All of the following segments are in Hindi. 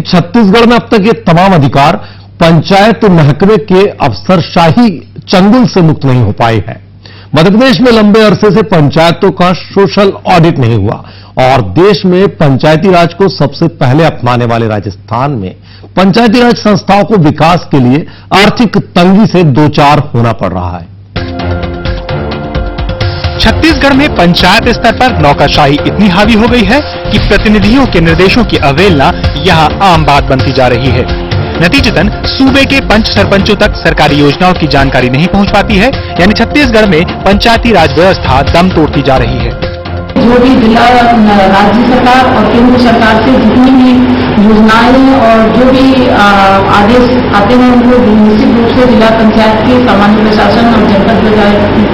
लेकिन छत्तीसगढ़ में अब तक ये तमाम अधिकार पंचायत महकमे के अफसरशाही चंगुल से मुक्त नहीं हो पाए हैं। मध्य प्रदेश में लंबे अरसे से पंचायतों का सोशल ऑडिट नहीं हुआ और देश में पंचायती राज को सबसे पहले अपनाने वाले राजस्थान में पंचायती राज संस्थाओं को विकास के लिए आर्थिक तंगी से दो चार होना पड़ रहा है। छत्तीसगढ़ में पंचायत स्तर पर नौकरशाही इतनी हावी हो गई है कि प्रतिनिधियों के निर्देशों की अवहेलना यहां आम बात बनती जा रही है। नतीजतन सूबे के पंच सरपंचों तक सरकारी योजनाओं की जानकारी नहीं पहुंच पाती है, यानी छत्तीसगढ़ में पंचायती राज व्यवस्था दम तोड़ती जा रही है। जो भी जिला राज्य सरकार और केंद्र सरकार से जितनी भी योजनाएं और जो भी आदेश आते हैं उनको निश्चित रूप से जिला पंचायत के सामान्य प्रशासन और जनपद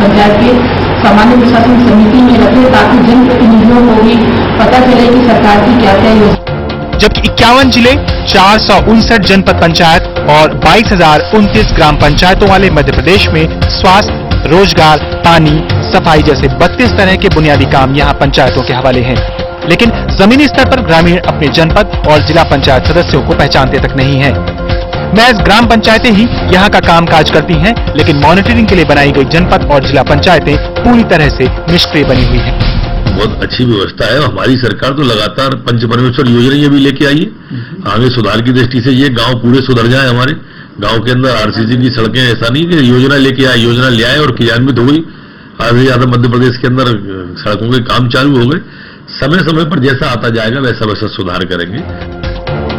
पंचायत के सामान्य प्रशासन समिति में रखे ताकि जनप्रतिनिधियों को भी पता चले कि सरकार की क्या क्या योजना। जबकि 51 जिले, 459 जनपद पंचायत और 22,029 ग्राम पंचायतों वाले मध्य प्रदेश में स्वास्थ्य, रोजगार, पानी, सफाई जैसे 32 तरह के बुनियादी काम यहां पंचायतों के हवाले हैं। लेकिन जमीनी स्तर पर ग्रामीण अपने जनपद और जिला पंचायत सदस्यों को पहचानते तक नहीं है। महज ग्राम पंचायतें ही यहां का कामकाज करती हैं, लेकिन मॉनिटरिंग के लिए बनाई गई जनपद और जिला पंचायतें पूरी तरह से निष्क्रिय बनी हुई हैं। बहुत अच्छी व्यवस्था है। हमारी सरकार तो लगातार पंच परमेश्वर योजना ये भी लेके आई है। आगे सुधार की दृष्टि से ये गांव पूरे सुधर जाए। हमारे गांव के अंदर आरसीसी की सड़कें, ऐसा नहीं कि योजना लेके आए, योजना ले आए और क्रियान्वित हो गई। आधे ज्यादा मध्य प्रदेश के अंदर सड़कों के काम चालू हो गए। समय समय पर जैसा आता जाएगा वैसा वैसा सुधार करेंगे।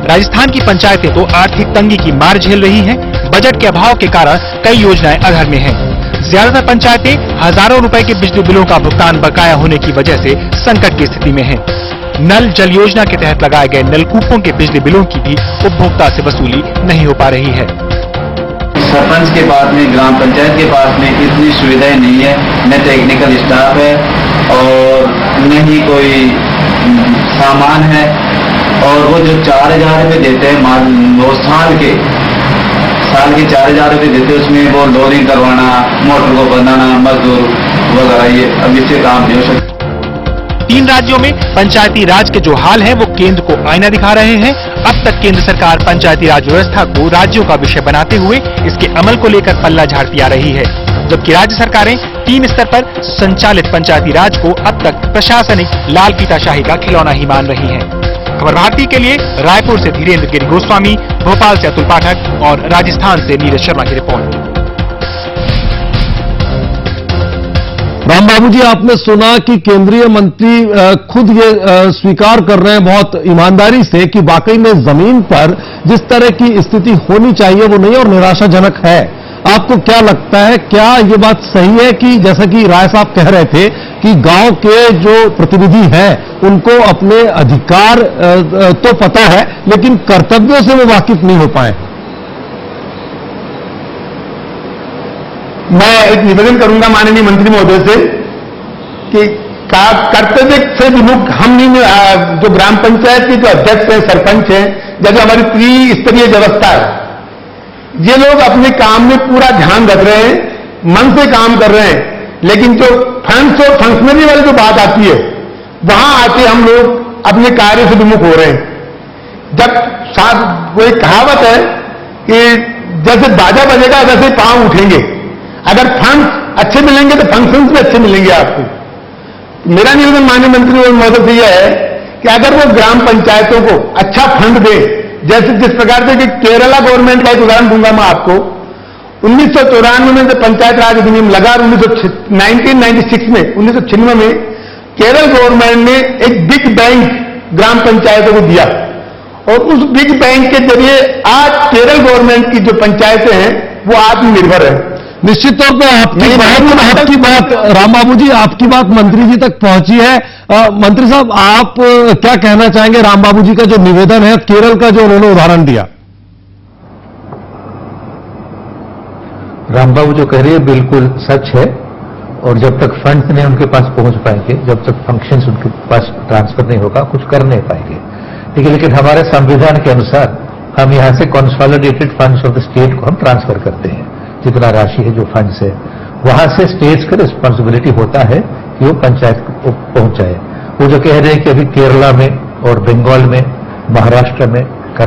राजस्थान की पंचायतें तो आर्थिक तंगी की मार झेल रही हैं। बजट के अभाव के कारण कई योजनाएं अधर में हैं। ज्यादातर पंचायतें हजारों रुपए के बिजली बिलों का भुगतान बकाया होने की वजह से संकट की स्थिति में हैं। नल जल योजना के तहत लगाए गए नलकूपों के बिजली बिलों की भी उपभोक्ता से वसूली नहीं हो पा रही है। सरपंच के पास में, ग्राम पंचायत के पास में इतनी सुविधाएं नहीं है, न टेक्निकल स्टाफ है और न ही कोई सामान है। और वो जो 4,000 रुपये देते हैं वो साल के 4,000 रुपये देते हैं, उसमें वो लोडिंग करवाना, मोटर को बनाना, मजदूर वगैरह, ये अब इससे काम नहीं हो सकता। 3 राज्यों में पंचायती राज के जो हाल है वो केंद्र को आईना दिखा रहे हैं। अब तक केंद्र सरकार पंचायती राज व्यवस्था को राज्यों का विषय बनाते हुए इसके अमल को लेकर पल्ला झाड़ती आ रही है, जबकि राज्य सरकारें 3 स्तर पर संचालित पंचायती राज को अब तक प्रशासनिक लाल फीताशाही का खिलौना ही मान रही हैं। खबर भारती के लिए रायपुर से धीरेन्द्र गिरी गोस्वामी, भोपाल से अतुल पाठक और राजस्थान से नीरज शर्मा की रिपोर्ट। राम बाबू जी, आपने सुना कि केंद्रीय मंत्री खुद ये स्वीकार कर रहे हैं बहुत ईमानदारी से कि वाकई में जमीन पर जिस तरह की स्थिति होनी चाहिए वो नहीं और निराशाजनक है। आपको क्या लगता है, क्या ये बात सही है कि जैसा कि राय साहब कह रहे थे कि गांव के जो प्रतिनिधि हैं उनको अपने अधिकार तो पता है लेकिन कर्तव्यों से वो वाकिफ नहीं हो पाए? मैं एक निवेदन करूंगा माननीय मंत्री महोदय से कि कर्तव्य से विमुख हम नहीं, जो ग्राम पंचायत के जो अध्यक्ष हैं, सरपंच हैं, जैसे हमारी त्रिस्तरीय व्यवस्था है, ये लोग अपने काम में पूरा ध्यान रख रहे हैं, मन से काम कर रहे हैं, लेकिन जो फंड्स और फंक्शनरी वाली जो बात आती है वहां आके हम लोग अपने कार्य से विमुख हो रहे हैं। जब साथ कोई कहावत है कि जैसे बाजा बजेगा वैसे पांव उठेंगे। अगर फंड्स अच्छे मिलेंगे तो फंक्शंस भी अच्छे मिलेंगे आपको। मेरा निवेदन माननीय मंत्री महोदय से यह है कि अगर वो ग्राम पंचायतों को अच्छा फंड दे, जैसे जिस प्रकार से कि केरला गवर्नमेंट का एक उदाहरण दूंगा मैं आपको। 1994 में जब पंचायत राज अधिनियम लगा, 1996 में 1996 में केरल गवर्नमेंट ने एक बिग बैंक ग्राम पंचायतों को दिया और उस बिग बैंक के जरिए आज केरल गवर्नमेंट की जो पंचायतें हैं वो आत्मनिर्भर है। निश्चित तौर पर आपकी बात राम बाबू जी, आपकी बात मंत्री जी तक पहुंची है। मंत्री साहब, आप क्या कहना चाहेंगे राम बाबू जी का जो निवेदन है, केरल का जो उन्होंने उदाहरण दिया? राम बाबू जो कह रही है बिल्कुल सच है और जब तक फंड्स नहीं उनके पास पहुंच पाएंगे, जब तक फंक्शंस उनके पास ट्रांसफर नहीं होगा, कुछ कर नहीं पाएंगे। ठीक है, लेकिन हमारे संविधान के अनुसार हम यहां से consolidated funds of the state को हम ट्रांसफर करते हैं। जितना राशि है जो फंड्स है वहां से स्टेट्स का रिस्पॉन्सिबिलिटी होता है कि वो पंचायत को पहुंचाए। वो जो कह रहे हैं कि अभी केरला में और बंगाल में, महाराष्ट्र में